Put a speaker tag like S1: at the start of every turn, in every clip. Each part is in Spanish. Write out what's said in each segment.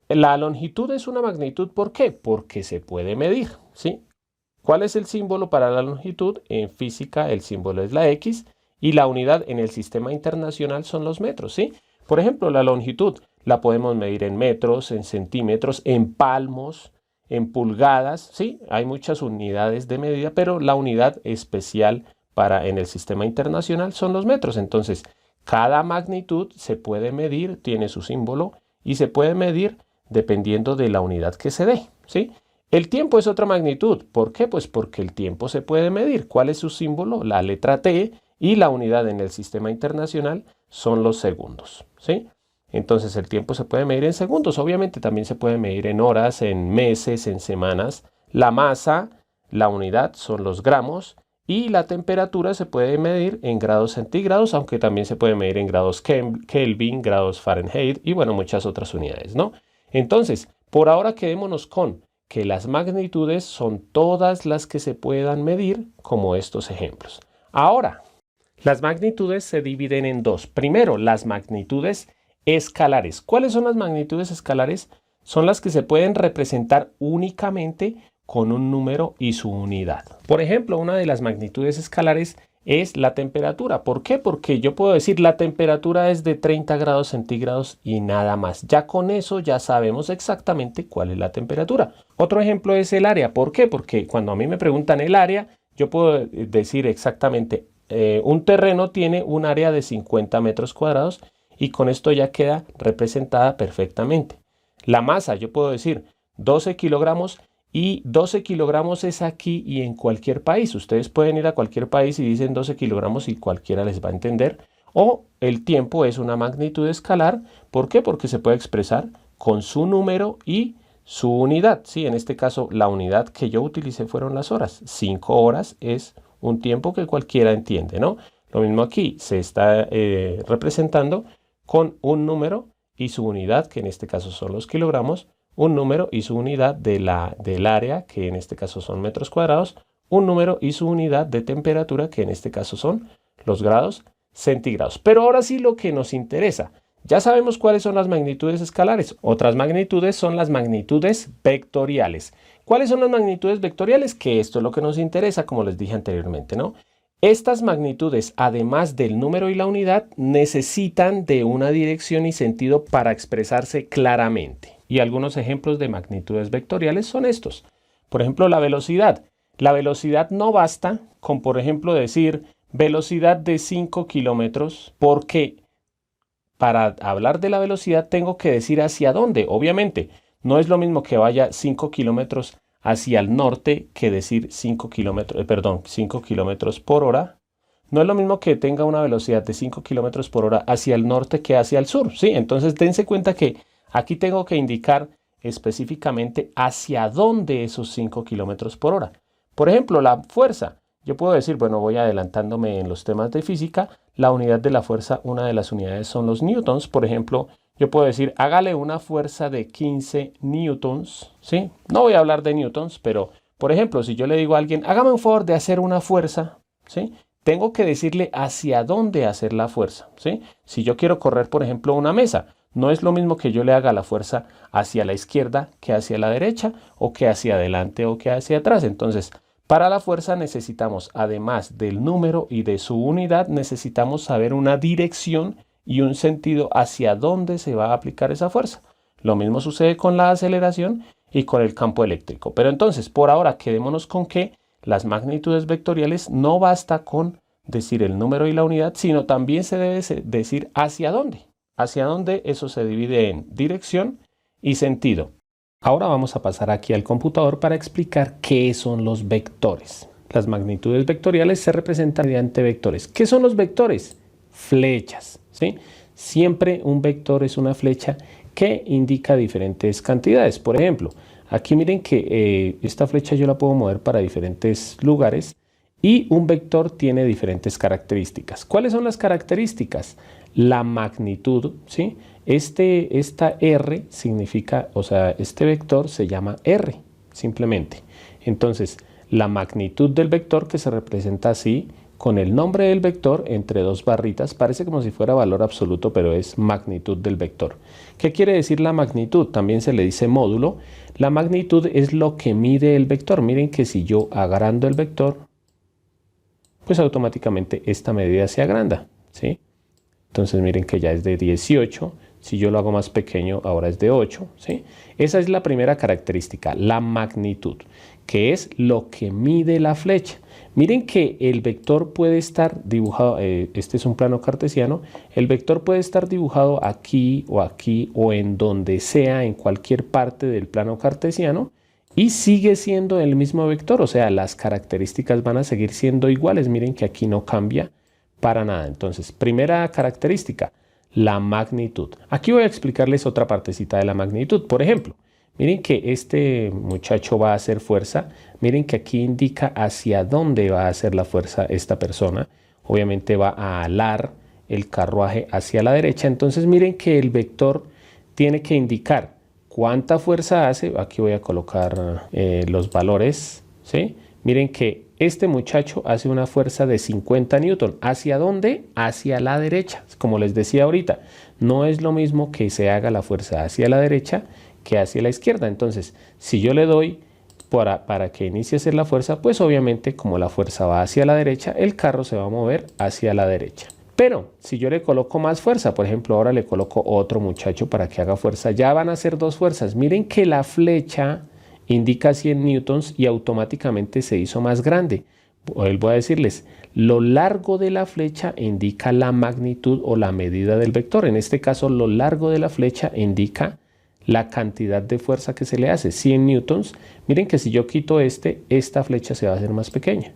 S1: La longitud es una magnitud, ¿por qué? Porque se puede medir, ¿sí? ¿Cuál es el símbolo para la longitud? En física el símbolo es la X y la unidad en el sistema internacional son los metros, ¿sí? Por ejemplo, la longitud la podemos medir en metros, en centímetros, en palmos, en pulgadas, ¿sí? Hay muchas unidades de medida, pero la unidad especial para en el sistema internacional son los metros. Entonces, cada magnitud se puede medir, tiene su símbolo y se puede medir dependiendo de la unidad que se dé, ¿sí? El tiempo es otra magnitud. ¿Por qué? Pues porque el tiempo se puede medir. ¿Cuál es su símbolo? La letra T y la unidad en el sistema internacional son los segundos, ¿sí? Entonces el tiempo se puede medir en segundos. Obviamente también se puede medir en horas, en meses, en semanas. La masa, la unidad son los gramos y la temperatura se puede medir en grados centígrados, aunque también se puede medir en grados Kelvin, grados Fahrenheit y bueno, muchas otras unidades, ¿no? Entonces, por ahora quedémonos con que las magnitudes son todas las que se puedan medir, como estos ejemplos. Ahora, las magnitudes se dividen en dos. Primero, las magnitudes escalares. ¿Cuáles son las magnitudes escalares? Son las que se pueden representar únicamente con un número y su unidad. Por ejemplo, una de las magnitudes escalares es la temperatura. ¿Por qué? Porque yo puedo decir la temperatura es de 30 grados centígrados y nada más. Ya con eso ya sabemos exactamente cuál es la temperatura. Otro ejemplo es el área. ¿Por qué? Porque cuando a mí me preguntan el área, yo puedo decir exactamente un terreno tiene un área de 50 metros cuadrados y con esto ya queda representada perfectamente. La masa, yo puedo decir 12 kilogramos y 12 kilogramos es aquí y en cualquier país. Ustedes pueden ir a cualquier país y dicen 12 kilogramos y cualquiera les va a entender. O el tiempo es una magnitud escalar. ¿Por qué? Porque se puede expresar con su número y su unidad. Sí, en este caso la unidad que yo utilicé fueron las horas. 5 horas es un tiempo que cualquiera entiende, ¿no? Lo mismo aquí se está representando con un número y su unidad, que en este caso son los kilogramos, un número y su unidad del área, que en este caso son metros cuadrados, un número y su unidad de temperatura, que en este caso son los grados centígrados. Pero ahora sí lo que nos interesa. Ya sabemos cuáles son las magnitudes escalares. Otras magnitudes son las magnitudes vectoriales. ¿Cuáles son las magnitudes vectoriales? Que esto es lo que nos interesa, como les dije anteriormente, ¿no? Estas magnitudes, además del número y la unidad, necesitan de una dirección y sentido para expresarse claramente. Y algunos ejemplos de magnitudes vectoriales son estos. Por ejemplo, la velocidad. La velocidad no basta con, por ejemplo, decir velocidad de 5 kilómetros, porque para hablar de la velocidad tengo que decir hacia dónde. Obviamente, no es lo mismo que vaya 5 kilómetros hacia el norte que decir 5 kilómetros por hora. No es lo mismo que tenga una velocidad de 5 kilómetros por hora hacia el norte que hacia el sur, ¿sí? Entonces, dense cuenta que aquí tengo que indicar específicamente hacia dónde esos 5 kilómetros por hora. Por ejemplo, la fuerza. Yo puedo decir, bueno, voy adelantándome en los temas de física, la unidad de la fuerza, una de las unidades son los newtons. Por ejemplo, yo puedo decir, hágale una fuerza de 15 newtons, ¿sí? No voy a hablar de newtons, pero, por ejemplo, si yo le digo a alguien, hágame un favor de hacer una fuerza, ¿sí? Tengo que decirle hacia dónde hacer la fuerza, ¿sí? Si yo quiero correr, por ejemplo, una mesa, no es lo mismo que yo le haga la fuerza hacia la izquierda que hacia la derecha, o que hacia adelante o que hacia atrás. Entonces, para la fuerza necesitamos, además del número y de su unidad, necesitamos saber una dirección y un sentido hacia dónde se va a aplicar esa fuerza. Lo mismo sucede con la aceleración y con el campo eléctrico. Pero entonces, por ahora, quedémonos con que las magnitudes vectoriales no basta con decir el número y la unidad, sino también se debe decir hacia dónde. Hacia dónde eso se divide en dirección y sentido. Ahora vamos a pasar aquí al computador para explicar qué son los vectores. Las magnitudes vectoriales se representan mediante vectores. ¿Qué son los vectores? Flechas, ¿sí? Siempre un vector es una flecha que indica diferentes cantidades. Por ejemplo, aquí miren que esta flecha yo la puedo mover para diferentes lugares y un vector tiene diferentes características. ¿Cuáles son las características? La magnitud, ¿sí? Esta R significa, o sea, este vector se llama R, simplemente. Entonces, la magnitud del vector, que se representa así, con el nombre del vector entre dos barritas. Parece como si fuera valor absoluto, pero es magnitud del vector. ¿Qué quiere decir la magnitud? También se le dice módulo. La magnitud es lo que mide el vector. Miren que si yo agrando el vector, pues automáticamente esta medida se agranda, ¿sí? Entonces miren que ya es de 18. Si yo lo hago más pequeño, ahora es de 8, ¿sí? Esa es la primera característica, la magnitud, que es lo que mide la flecha. Miren que el vector puede estar dibujado, este es un plano cartesiano, el vector puede estar dibujado aquí o en donde sea, en cualquier parte del plano cartesiano, y sigue siendo el mismo vector, o sea, las características van a seguir siendo iguales. Miren que aquí no cambia para nada. Entonces, primera característica, la magnitud. Aquí voy a explicarles otra partecita de la magnitud. Por ejemplo, miren que este muchacho va a hacer fuerza. Miren que aquí indica hacia dónde va a hacer la fuerza esta persona. Obviamente va a alar el carruaje hacia la derecha. Entonces miren que el vector tiene que indicar cuánta fuerza hace. Aquí voy a colocar los valores, ¿sí? Miren que este muchacho hace una fuerza de 50 newton. ¿Hacia dónde? Hacia la derecha. Como les decía ahorita, no es lo mismo que se haga la fuerza hacia la derecha que hacia la izquierda. Entonces, si yo le doy para que inicie a hacer la fuerza, pues obviamente como la fuerza va hacia la derecha, el carro se va a mover hacia la derecha. Pero si yo le coloco más fuerza, por ejemplo, ahora le coloco otro muchacho para que haga fuerza, ya van a ser dos fuerzas. Miren que la flecha indica 100 newtons y automáticamente se hizo más grande. Voy a decirles, lo largo de la flecha indica la magnitud o la medida del vector. En este caso, lo largo de la flecha indica la cantidad de fuerza que se le hace, 100 newtons. Miren que si yo quito esta flecha se va a hacer más pequeña.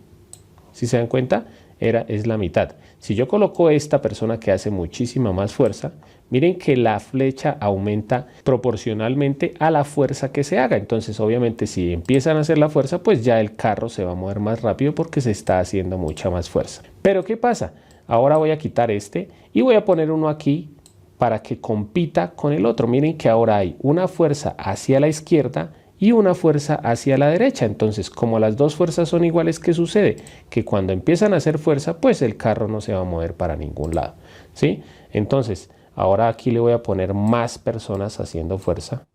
S1: Si se dan cuenta, es la mitad. Si yo coloco esta persona que hace muchísima más fuerza, miren que la flecha aumenta proporcionalmente a la fuerza que se haga. Entonces, obviamente, si empiezan a hacer la fuerza, pues ya el carro se va a mover más rápido porque se está haciendo mucha más fuerza. Pero, ¿qué pasa? Ahora voy a quitar y voy a poner uno aquí para que compita con el otro. Miren que ahora hay una fuerza hacia la izquierda y una fuerza hacia la derecha. Entonces, como las dos fuerzas son iguales, ¿qué sucede? Que cuando empiezan a hacer fuerza, pues el carro no se va a mover para ningún lado, ¿sí? Entonces, ahora aquí le voy a poner más personas haciendo fuerza.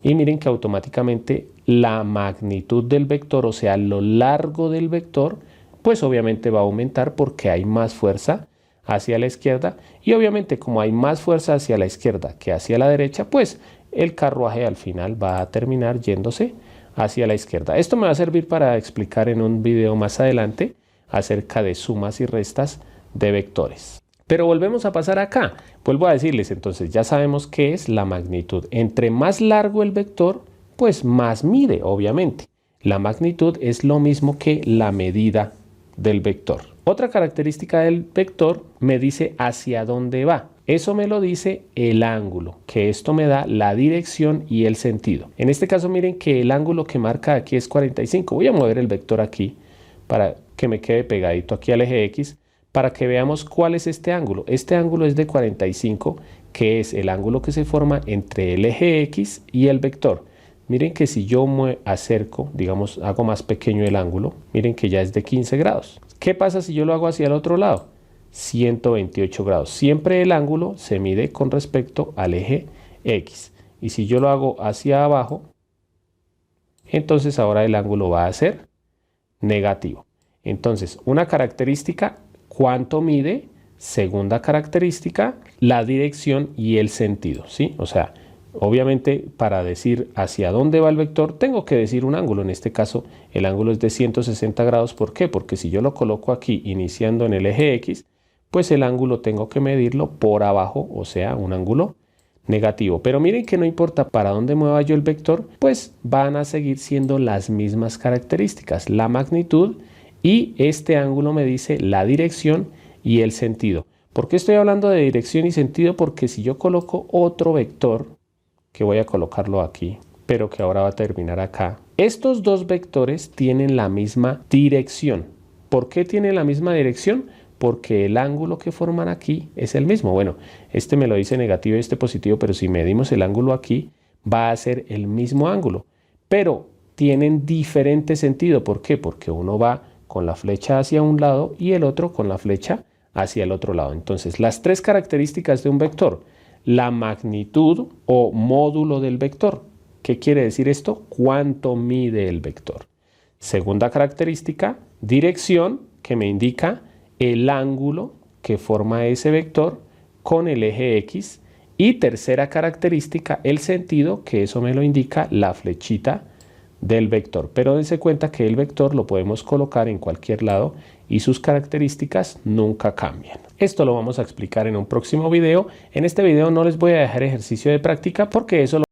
S1: Y miren que automáticamente la magnitud del vector, o sea, lo largo del vector, pues obviamente va a aumentar porque hay más fuerza hacia la izquierda. Y obviamente como hay más fuerza hacia la izquierda que hacia la derecha, pues el carruaje al final va a terminar yéndose hacia la izquierda. Esto me va a servir para explicar en un video más adelante acerca de sumas y restas de vectores. Pero volvemos a pasar acá. Vuelvo a decirles, entonces ya sabemos qué es la magnitud. Entre más largo el vector, pues más mide, obviamente. La magnitud es lo mismo que la medida del vector. Otra característica del vector me dice hacia dónde va. Eso me lo dice el ángulo, que esto me da la dirección y el sentido. En este caso miren que el ángulo que marca aquí es 45. Voy a mover el vector aquí para que me quede pegadito aquí al eje X para que veamos cuál es este ángulo. Este ángulo es de 45, que es el ángulo que se forma entre el eje X y el vector. Miren que si yo me acerco, digamos, hago más pequeño el ángulo, miren que ya es de 15 grados. ¿Qué pasa si yo lo hago hacia el otro lado? 128 grados. Siempre el ángulo se mide con respecto al eje X. Y si yo lo hago hacia abajo, entonces ahora el ángulo va a ser negativo. Entonces, una característica, ¿cuánto mide? Segunda característica, la dirección y el sentido, ¿sí? O sea, obviamente para decir hacia dónde va el vector, tengo que decir un ángulo. En este caso, el ángulo es de 160 grados. ¿Por qué? Porque si yo lo coloco aquí iniciando en el eje X, pues el ángulo tengo que medirlo por abajo, o sea, un ángulo negativo. Pero miren que no importa para dónde mueva yo el vector, pues van a seguir siendo las mismas características, la magnitud, y este ángulo me dice la dirección y el sentido. ¿Por qué estoy hablando de dirección y sentido? Porque si yo coloco otro vector, que voy a colocarlo aquí, pero que ahora va a terminar acá, estos dos vectores tienen la misma dirección. ¿Por qué tienen la misma dirección? Porque el ángulo que forman aquí es el mismo. Bueno, este me lo dice negativo y este positivo, pero si medimos el ángulo aquí, va a ser el mismo ángulo. Pero tienen diferente sentido. ¿Por qué? Porque uno va con la flecha hacia un lado y el otro con la flecha hacia el otro lado. Entonces, las tres características de un vector: la magnitud o módulo del vector. ¿Qué quiere decir esto? ¿Cuánto mide el vector? Segunda característica, dirección, que me indica el ángulo que forma ese vector con el eje X. Y tercera característica, el sentido, que eso me lo indica la flechita del vector. Pero dense cuenta que el vector lo podemos colocar en cualquier lado y sus características nunca cambian. Esto lo vamos a explicar en un próximo video. En este video no les voy a dejar ejercicio de práctica porque eso lo